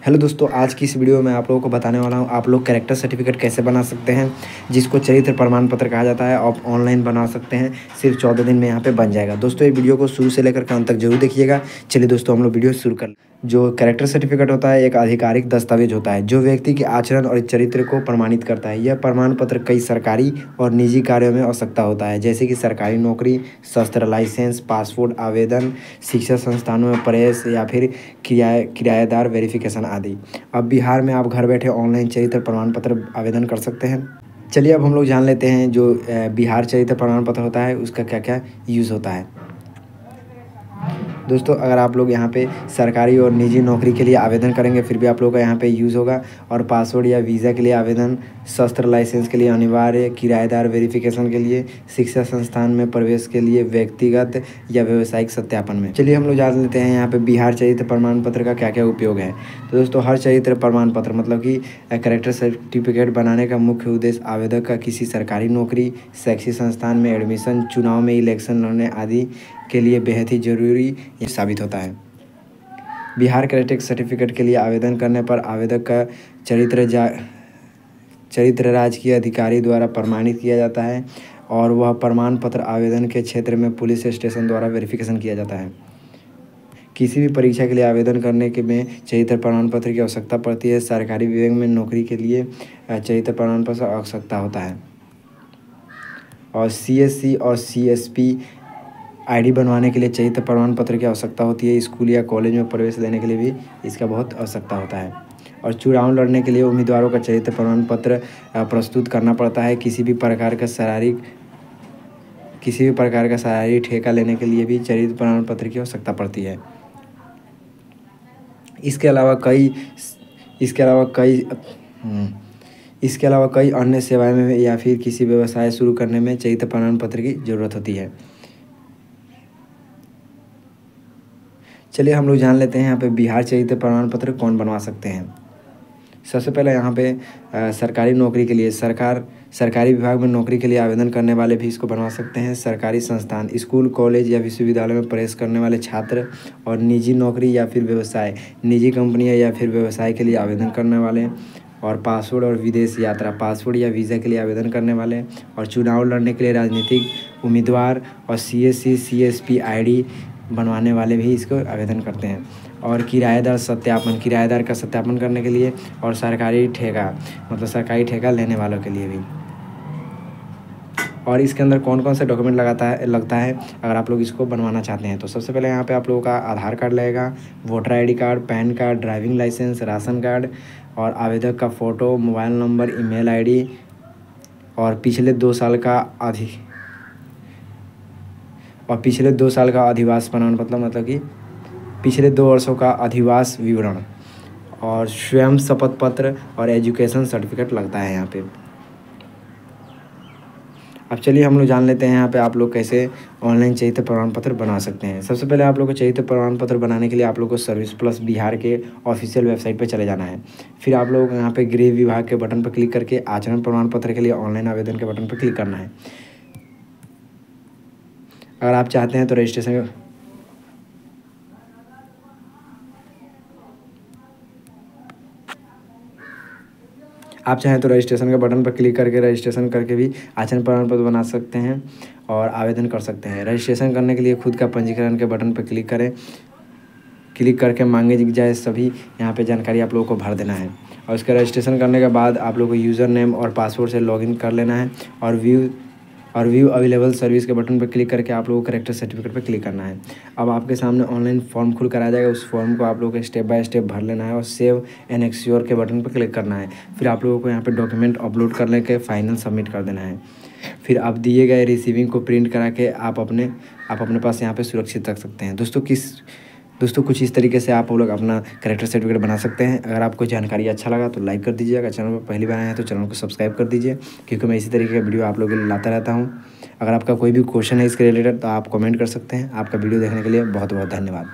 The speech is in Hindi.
हेलो दोस्तों, आज की इस वीडियो में आप लोगों को बताने वाला हूँ आप लोग कैरेक्टर सर्टिफिकेट कैसे बना सकते हैं, जिसको चरित्र प्रमाण पत्र कहा जाता है। आप ऑनलाइन बना सकते हैं, सिर्फ 14 दिन में यहाँ पे बन जाएगा। दोस्तों ये वीडियो को शुरू से लेकर के अंत तक जरूर देखिएगा। चलिए दोस्तों हम लोग वीडियो शुरू कर। जो कैरेक्टर सर्टिफिकेट होता है एक आधिकारिक दस्तावेज होता है जो व्यक्ति के आचरण और चरित्र को प्रमाणित करता है। यह प्रमाण पत्र कई सरकारी और निजी कार्यों में आवश्यकता होता है, जैसे कि सरकारी नौकरी, शस्त्र लाइसेंस, पासपोर्ट आवेदन, शिक्षा संस्थानों में प्रवेश या फिर किराएदार वेरिफिकेशन आदि। अब बिहार में आप घर बैठे ऑनलाइन चरित्र प्रमाण पत्र आवेदन कर सकते हैं। चलिए अब हम लोग जान लेते हैं जो बिहार चरित्र प्रमाण पत्र होता है उसका क्या क्या यूज़ होता है। दोस्तों अगर आप लोग यहाँ पे सरकारी और निजी नौकरी के लिए आवेदन करेंगे फिर भी आप लोग का यहाँ पे यूज़ होगा। और पासपोर्ट या वीज़ा के लिए आवेदन, शस्त्र लाइसेंस के लिए अनिवार्य, किराएदार वेरिफिकेशन के लिए, शिक्षा संस्थान में प्रवेश के लिए, व्यक्तिगत या व्यावसायिक सत्यापन में। चलिए हम लोग जान लेते हैं यहाँ पे बिहार चरित्र प्रमाण पत्र का क्या क्या उपयोग है। तो दोस्तों हर चरित्र प्रमाण पत्र मतलब कि कैरेक्टर सर्टिफिकेट बनाने का मुख्य उद्देश्य आवेदक का किसी सरकारी नौकरी, शैक्षिक संस्थान में एडमिशन, चुनाव में इलेक्शन लड़ने आदि के लिए बेहद ही जरूरी साबित होता है। बिहार कैरेक्टर सर्टिफिकेट के लिए आवेदन करने पर आवेदक का चरित्र राजकीय अधिकारी द्वारा प्रमाणित किया जाता है और वह प्रमाण पत्र आवेदन के क्षेत्र में पुलिस स्टेशन द्वारा वेरिफिकेशन किया जाता है। किसी भी परीक्षा के लिए आवेदन करने के में चरित्र प्रमाण पत्र की आवश्यकता पड़ती है। सरकारी विभाग में नौकरी के लिए चरित्र प्रमाण पत्र की आवश्यकता होता है। और CSC और CSP ID बनवाने के लिए चरित्र प्रमाण पत्र की आवश्यकता होती है। स्कूल या कॉलेज में प्रवेश लेने के लिए भी इसका बहुत आवश्यकता होता है। और चुनाव लड़ने के लिए उम्मीदवारों का चरित्र प्रमाण पत्र प्रस्तुत करना पड़ता है। किसी भी प्रकार का शारीरिक ठेका लेने के लिए भी चरित्र प्रमाण पत्र की आवश्यकता पड़ती है। इसके अलावा कई अन्य सेवाएं में या फिर किसी व्यवसाय शुरू करने में चरित्र प्रमाण पत्र की ज़रूरत होती है। चलिए हम लोग जान लेते हैं यहाँ पे बिहार चरित्र प्रमाण पत्र कौन बनवा सकते हैं। सबसे पहले यहाँ पे सरकारी नौकरी के लिए सरकारी विभाग में नौकरी के लिए आवेदन करने वाले भी इसको बनवा सकते हैं। सरकारी संस्थान, स्कूल, कॉलेज या विश्वविद्यालय में प्रवेश करने वाले छात्र, और निजी नौकरी या फिर व्यवसाय, निजी कंपनियाँ या फिर व्यवसाय के लिए आवेदन करने वाले, और पासपोर्ट और विदेश यात्रा, पासपोर्ट या वीज़ा के लिए आवेदन करने वाले, और चुनाव लड़ने के लिए राजनीतिक उम्मीदवार, और CSC CSP ID बनवाने वाले भी इसको आवेदन करते हैं। और किराएदार का सत्यापन करने के लिए, और सरकारी ठेका लेने वालों के लिए भी। और इसके अंदर कौन कौन से डॉक्यूमेंट लगता है अगर आप लोग इसको बनवाना चाहते हैं। तो सबसे पहले यहाँ पे आप लोगों का आधार कार्ड लगेगा, voter ID card, PAN card, driving licence, ration card, और आवेदक का photo, mobile number, email ID, और पिछले 2 साल का अधिवास प्रमाण पत्र मतलब कि पिछले 2 वर्षों का अधिवास विवरण, और स्वयं शपथ पत्र और एजुकेशन सर्टिफिकेट लगता है यहाँ पे। अब चलिए हम लोग जान लेते हैं यहाँ पे आप लोग कैसे ऑनलाइन चरित्र प्रमाण पत्र बना सकते हैं। सबसे पहले आप लोग को चरित्र प्रमाण पत्र बनाने के लिए आप लोग को सर्विस प्लस बिहार के ऑफिशियल वेबसाइट पे चले जाना है। फिर आप लोग यहाँ पे गृह विभाग के बटन पर क्लिक करके आचरण प्रमाण पत्र के लिए ऑनलाइन आवेदन के बटन पर क्लिक करना है। अगर आप चाहते हैं तो रजिस्ट्रेशन के बटन पर क्लिक करके रजिस्ट्रेशन करके भी आचरण प्रमाण पत्र बना सकते हैं और आवेदन कर सकते हैं। रजिस्ट्रेशन करने के लिए खुद का पंजीकरण के बटन पर क्लिक करें। क्लिक करके मांगे जाए सभी यहाँ पे जानकारी आप लोगों को भर देना है। और उसका रजिस्ट्रेशन करने के बाद आप लोगों को यूज़र नेम और पासवर्ड से लॉगिन कर लेना है। और व्यू अवेलेबल सर्विस के बटन पर क्लिक करके आप लोगों को कैरेक्टर सर्टिफिकेट पर क्लिक करना है। अब आपके सामने ऑनलाइन फॉर्म खुल कर आ जाएगा। उस फॉर्म को आप लोगों को स्टेप बाय स्टेप भर लेना है और सेव एंड एक्सयोर के बटन पर क्लिक करना है। फिर आप लोगों को यहाँ पे डॉक्यूमेंट अपलोड कर लेके फाइनल सबमिट कर देना है। फिर आप दिए गए रिसीविंग को प्रिंट करा के आप अपने पास यहाँ पर सुरक्षित रख सकते हैं। दोस्तों कुछ इस तरीके से आप लोग अपना कैरेक्टर सर्टिफिकेट बना सकते हैं। अगर आपको जानकारी अच्छा लगा तो लाइक कर दीजिए। अगर चैनल पर पहली बार आए हैं तो चैनल को सब्सक्राइब कर दीजिए, क्योंकि मैं इसी तरीके का वीडियो आप लोगों के लिए लाता रहता हूं। अगर आपका कोई भी क्वेश्चन है इसके रिलेटेड तो आप कमेंट कर सकते हैं। आपका वीडियो देखने के लिए बहुत बहुत धन्यवाद।